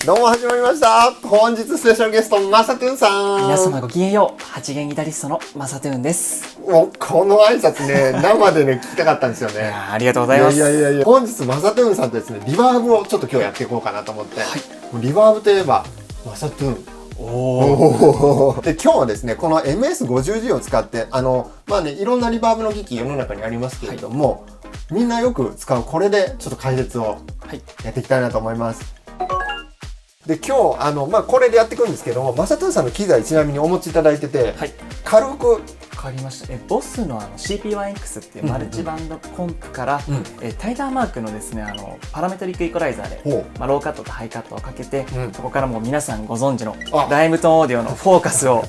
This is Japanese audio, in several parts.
どうも始まりました。本日スペシャルゲストまさとゥンさん。皆様ごきげんよう。8弦ギタリストのまさとゥンです。もうこの挨拶ね、生でね聞きたかったんですよね。ありがとうございます。いや本日まさとゥンさんとですね、リバーブをちょっと今日やっていこうかなと思って、はい、リバーブといえばまさとゥン。で今日はですね、この MS50G を使ってまあね、いろんなリバーブの機器世の中にありますけれども、みんなよく使うこれでちょっと解説をやっていきたいなと思います。で今日まあこれでやっていくんですけども、まさとゥンさんの機材ちなみにお持ちいただいてて、はい、軽くわかりました。ボスのCP1X っていうマルチバンドコンプから、タイガーマークのですねパラメトリックイコライザーで、ローカットとハイカットをかけて、そこからもう皆さんご存知のライムトーンオーディオのフォーカスを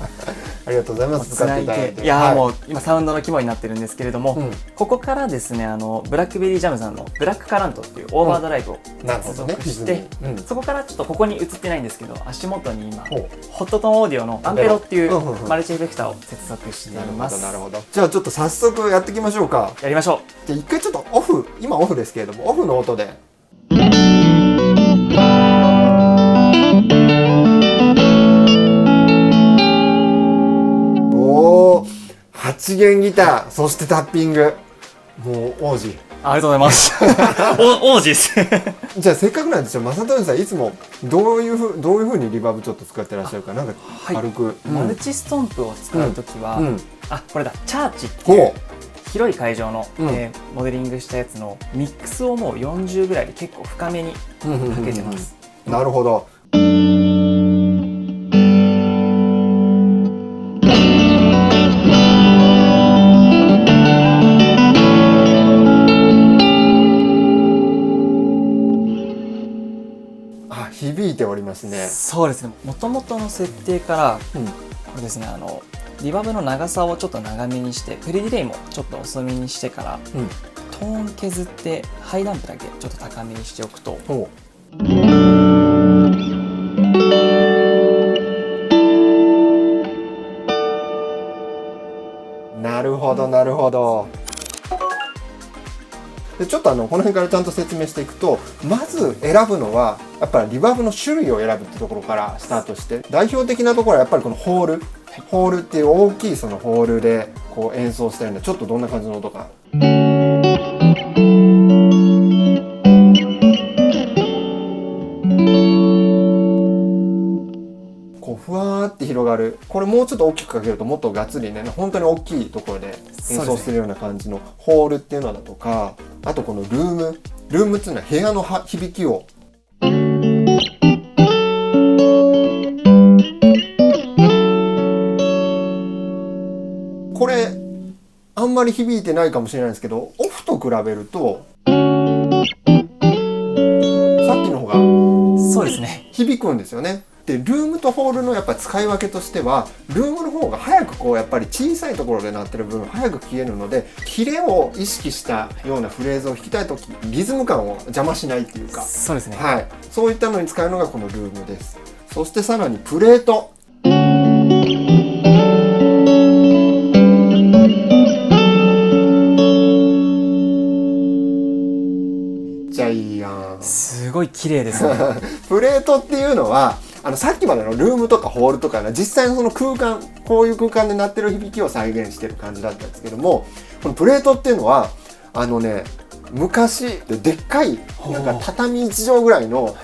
ありがとうございます。使っていただいて、いやもう今サウンドの肝になってるんですけれども、ここからですねブラックベリージャムさんのブラックカラントっていうオーバードライブを接続して、そこからちょっとここに映ってないんですけど、足元に今ホットトーンオーディオのアンペロっていうマルチエフェクターを接続しています。なるほど。じゃあちょっと早速やっていきましょうか。やりましょう。じゃあ一回ちょっとオフ、今オフですけれども、オフの音で。おお、8弦ギター、そしてタッピング。もう王子。ありがとうございます。王子です。じゃあせっかくなんですよ、まさとゥンさんいつもどういうふうにリバーブちょっと使ってらっしゃるか、なんか軽く、マルチストンプを使うときは、これだ、チャーチっていう広い会場の、モデリングしたやつのミックスをもう40ぐらいで結構深めにかけてます。なるほど。響いておりますね。そうですね。もともとの設定から、これですねリバーブの長さをちょっと長めにして、プレディレイもちょっと遅めにしてから、トーン削ってハイダンプだけちょっと高めにしておくと、なるほどなるほど。でちょっとこの辺からちゃんと説明していくと、まず選ぶのはやっぱりリバーブの種類を選ぶってところからスタートして、代表的なところはやっぱりこのホールっていう大きいそのホールでこう演奏してるんで、ちょっとどんな感じの音か。こうふわーって広がる。これもうちょっと大きくかけるともっとがっつりね、本当に大きいところで演奏するような感じのホールっていうのだとか、あとこのルームっていうのは部屋の響きをこれあんまり響いてないかもしれないですけど、オフと比べるとさっきの方がそうですね、響くんですよね。でルームとホールのやっぱり使い分けとしては、ルームの方が早くこうやっぱり小さいところで鳴ってる分早く消えるので、キレを意識したようなフレーズを弾きたいとき、リズム感を邪魔しないっていうか、そうですね、はい、そういったのに使うのがこのルームです。そしてさらにプレート。めっちゃいいやん。すごい綺麗ですね。プレートっていうのはさっきまでのルームとかホールとか実際のその空間、こういう空間で鳴ってる響きを再現してる感じだったんですけども、このプレートっていうのは昔でっかいなんか畳1畳ぐらいの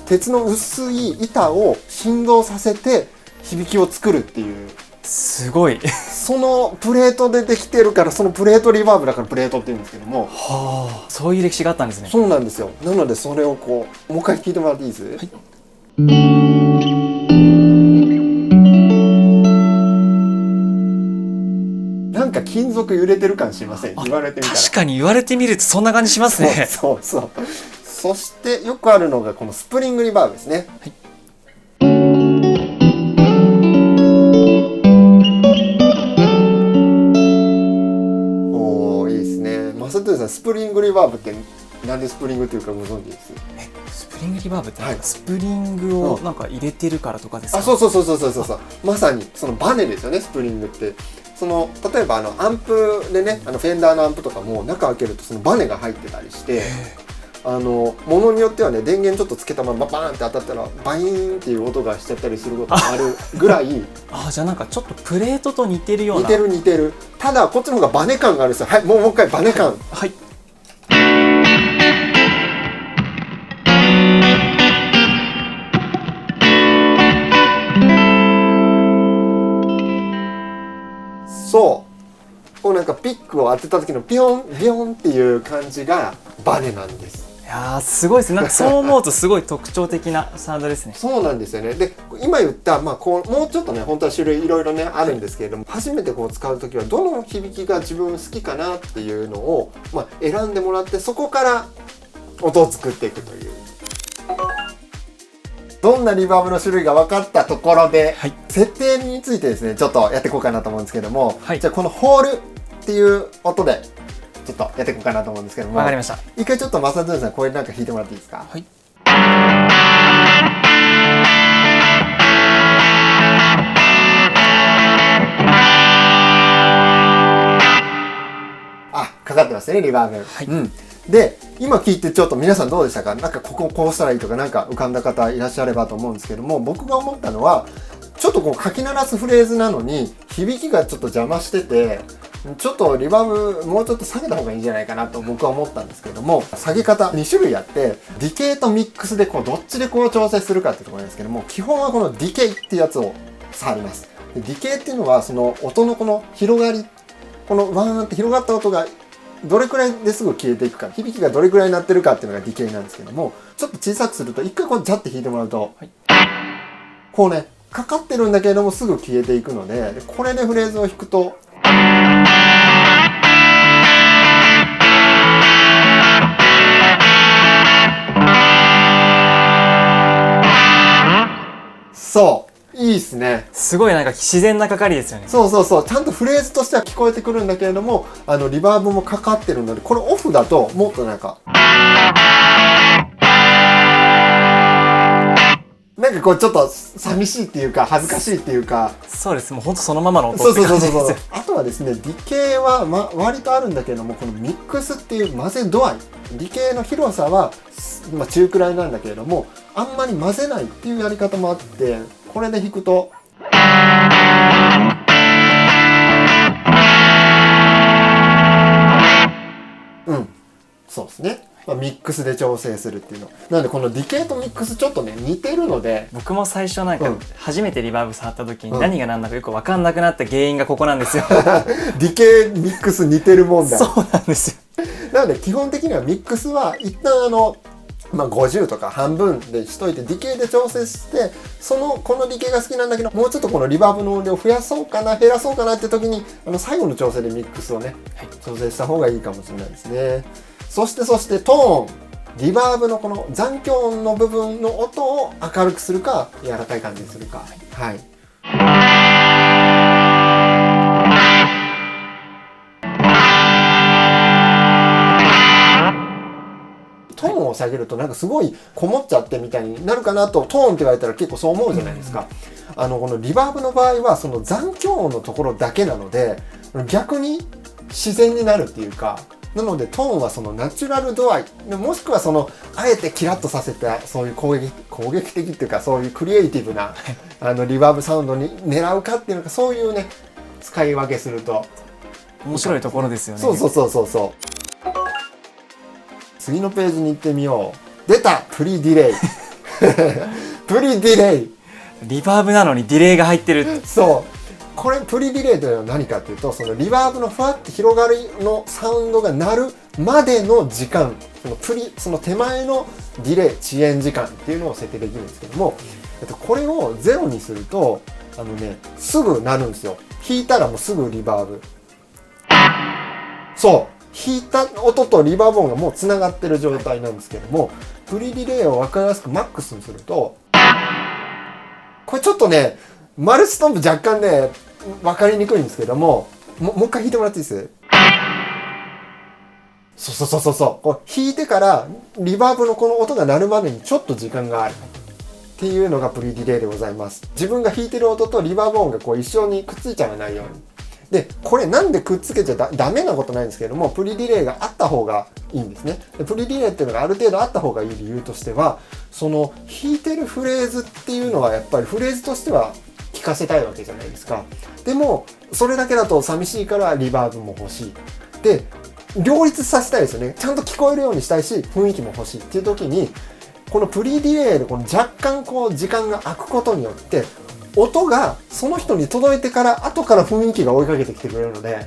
鉄の薄い板を振動させて響きを作るっていう、すごいそのプレートでできてるから、そのプレートリバーブだからプレートって言うんですけども、そういう歴史があったんですね。そうなんですよ。なのでそれをこうもう一回聞いてもらっていいです？はい。なんか金属揺れてる感しません？言われてみたら。確かに言われてみるとそんな感じしますね。そう。そしてよくあるのがこのスプリングリバーブですね。はい。おー、いいですね。まさとゥンさん、スプリングリバーブってなんでスプリングっていうかご存知です？スプリングリバーブってスプリングをなんか入れてるからとかですか？そう。まさにそのバネですよね、スプリングって。例えばアンプでね、フェンダーのアンプとかも中開けるとそのバネが入ってたりして、ものによってはね、電源ちょっとつけたままバーンって当たったらバイーンっていう音がしちゃったりすることもあるぐらいじゃあなんかちょっとプレートと似てるような。似てる。ただこっちの方がバネ感があるんですよ。はい、もう一回バネ感。はい。そうこうなんかピックを当てた時のピヨンビヨンっていう感じがバネなんです。いやーすごいですね。なんかそう思うとすごい特徴的なサウンドですね。そうなんですよね。で今言った、こうもうちょっとね本当は種類いろいろねあるんですけれども、初めてこう使う時はどの響きが自分好きかなっていうのを、選んでもらって、そこから音を作っていくという。どんなリバーブの種類が分かったところで、はい、設定についてですねちょっとやっていこうかなと思うんですけども、はい、じゃあこのホールっていう音でちょっとやっていこうかなと思うんですけども。わかりました。一回ちょっとマサドゥンさんこれなんか弾いてもらっていいですか。はい。かかってますねリバーブ。はい、で今聞いてちょっと皆さんどうでしたか。なんかこうしたらいいとかなんか浮かんだ方いらっしゃればと思うんですけども、僕が思ったのはちょっとこうかき鳴らすフレーズなのに響きがちょっと邪魔してて、ちょっとリバーブもうちょっと下げた方がいいんじゃないかなと僕は思ったんですけれども、下げ方2種類あって、ディケイとミックスでこうどっちでこう調整するかっていうところなんですけども、基本はこのディケイっていうやつを触ります。でディケイっていうのはその音のこの広がり、このワーンって広がった音がどれくらいですぐ消えていくか、響きがどれくらいになってるかっていうのがディケイなんですけども、ちょっと小さくすると一回こうジャッて弾いてもらうと、はい、こうねかかってるんだけれどもすぐ消えていくので、これでフレーズを弾くとそういいっすね。すごいなんか自然なかかりですよね。そうちゃんとフレーズとしては聞こえてくるんだけれども、リバーブもかかってるので、これオフだともっとなんかこうちょっと寂しいっていうか恥ずかしいっていうか、そうです。もうほんとそのままの音そうって感じですよ。あとはですね、ディケイは、割とあるんだけれども、このミックスっていう混ぜ度合い、ディケイの広さは、中くらいなんだけれども、あんまり混ぜないっていうやり方もあって、これで弾くとそうですね。ミックスで調整するっていうのなので、このディケイとミックスちょっとね似てるので、僕も最初なんか初めてリバーブ触った時に何が何だかよく分かんなくなった原因がここなんですよ。ディケイミックス似てる問題。そうなんですよ。なので基本的にはミックスは一旦50とか半分でしといて、ディケイで調整して、このディケイが好きなんだけど、もうちょっとこのリバーブの音量増やそうかな減らそうかなって時に最後の調整でミックスをね、調整した方がいいかもしれないですね。そしてトーン、リバーブのこの残響音の部分の音を明るくするか柔らかい感じにするか。はい。トーンを下げるとなんかすごいこもっちゃってみたいになるかなと、トーンって言われたら結構そう思うじゃないですか。このリバーブの場合はその残響音のところだけなので、逆に自然になるっていうか、なのでトーンはそのナチュラル度合い、もしくはあえてキラッとさせたそういう攻撃的っていうか、そういうクリエイティブなリバーブサウンドに狙うかっていうのか、そういうね使い分けすると面白いところですよね。そう次のページに行ってみよう。出たプリディレイプリディレイ、リバーブなのにディレイが入ってる。そうこれプリディレイというのは何かというと、そのリバーブのふわって広がりのサウンドが鳴るまでの時間、その手前のディレイ、遅延時間っていうのを設定できるんですけども、これを0にするとすぐ鳴るんですよ。弾いたらもうすぐリバーブ、弾いた音とリバーブ音がもうつながってる状態なんですけども、プリディレイを分かりやすくマックスにすると、これちょっとねマルチトンプ若干ね分かりにくいんですけども、もう一回弾いてもらっていいです？そうこう弾いてからリバーブのこの音が鳴るまでにちょっと時間があるっていうのがプリディレイでございます。自分が弾いてる音とリバーブ音がこう一緒にくっついちゃわないように。でこれなんでくっつけちゃダメなことないんですけども、プリディレイがあった方がいいんですね。でプリディレイっていうのがある程度あった方がいい理由としては、その弾いてるフレーズっていうのはやっぱりフレーズとしては聞かせたいわけじゃないですか。でもそれだけだと寂しいからリバーブも欲しい。で両立させたいですよね。ちゃんと聞こえるようにしたいし雰囲気も欲しいっていう時に、このプリディレイでこの若干こう時間が空くことによって音がその人に届いてから後から雰囲気が追いかけてきてくれるので、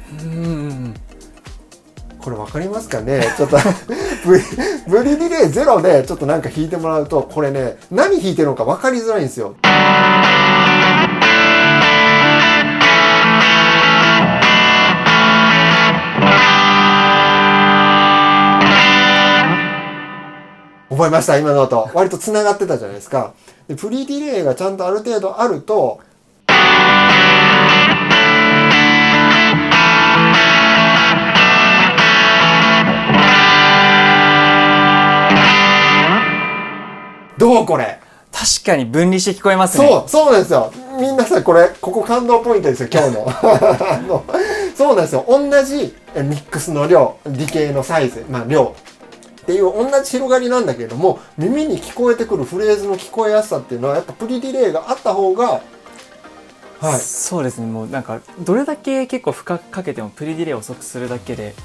これ分かりますかね。ちょっとプリディレイゼロでちょっとなんか弾いてもらうと、これね何弾いてるのか分かりづらいんですよ。覚えました？今の音割とつながってたじゃないですか。でプリディレイがちゃんとある程度あると、どうこれ確かに分離して聞こえますね。そうなんですよ。みんなさ、ここ感動ポイントですよ今日のそうなんですよ。同じミックスの量、ディケイのサイズ、量っていう同じ広がりなんだけれども、耳に聞こえてくるフレーズの聞こえやすさっていうのはやっぱプリディレイがあった方が、はい、そうですね。もうなんかどれだけ結構負荷かけてもプリディレイを遅くするだけで、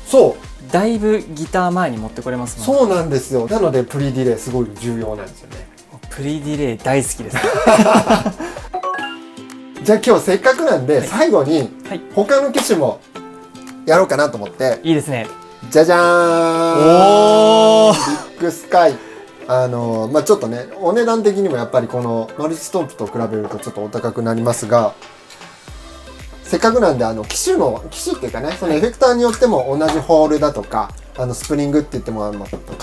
だいぶギター前に持ってこれますもん。そうなんですよ。なのでプリディレイすごい重要なんですよね。プリディレイ大好きです。じゃあ今日せっかくなんで、最後に他の機種もやろうかなと思って。いいですね。じゃじゃーん、ビッグスカイ。ちょっとねお値段的にもやっぱりこのマルチストンプと比べるとちょっとお高くなりますが、せっかくなんで機種っていうかね、そのエフェクターによっても同じホールだとかスプリングって言っても変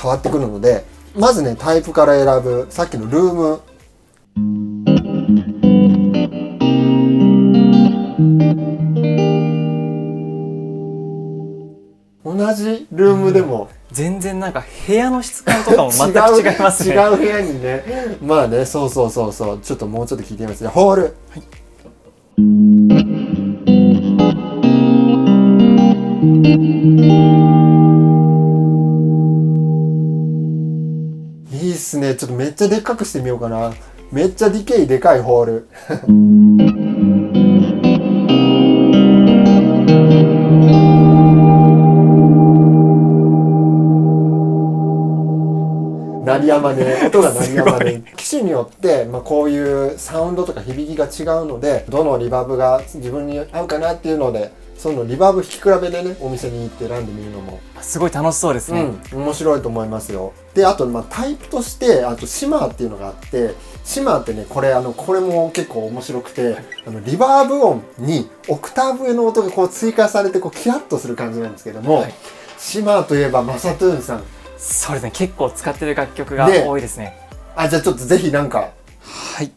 わってくるので、まずねタイプから選ぶさっきのルーム。同じルームでも、全然なんか部屋の質感とかも全く違いますね。違う部屋にね。まあね、そうちょっともうちょっと聞いてみますね。ホール、いいっすね。ちょっとめっちゃでっかくしてみようかな。めっちゃディケイでかいホール。鳴りやまね、音が鳴りやまね。機種によって、こういうサウンドとか響きが違うので、どのリバーブが自分に合うかなっていうので、そのリバーブ弾き比べでね、お店に行って選んでみるのもすごい楽しそうですね。面白いと思いますよ。で、あとタイプとして、あとシマーっていうのがあって、シマーってね、これも結構面白くて、リバーブ音にオクターブ上の音がこう追加されてキラッとする感じなんですけども、シマーといえばマサトゥーンさん。そうですね。結構使ってる楽曲が多いですね。じゃあちょっとぜひなんか。はい。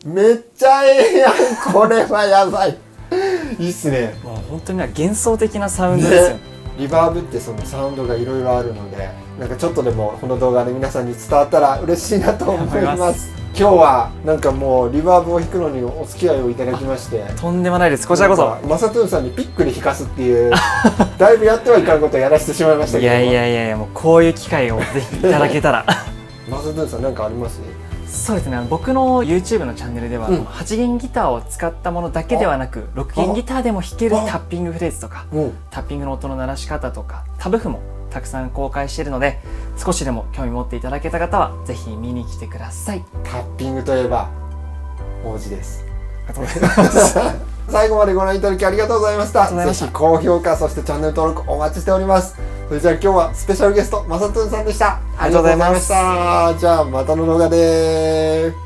めっちゃええやん。これはやばい。いいっすね。もう本当に幻想的なサウンドですよ。リバーブってそのサウンドがいろいろあるので、なんかちょっとでもこの動画で皆さんに伝わったら嬉しいなと思います。今日はなんかもうリバーブを弾くのにお付き合いをいただきまして、とんでもないです。こちらこそ。マサトゥーンさんにピックで弾かすっていうだいぶやってはいかんことをやらせてしまいましたけど。いやもうこういう機会をぜひいただけたら。マサトゥーンさんなんかあります？そうですね。僕の YouTube のチャンネルでは、8弦ギターを使ったものだけではなく、6弦ギターでも弾けるタッピングフレーズとか、タッピングの音の鳴らし方とか、タブ譜もたくさん公開しているので、少しでも興味持っていただけた方はぜひ見に来てください。タッピングといえば王子です。最後までご覧いただきありがとうございました。ぜひ高評価、そしてチャンネル登録お待ちしております。それじゃあ今日はスペシャルゲストマサトゥーンさんでした。ありがとうございました。じゃあまたの動画でーす。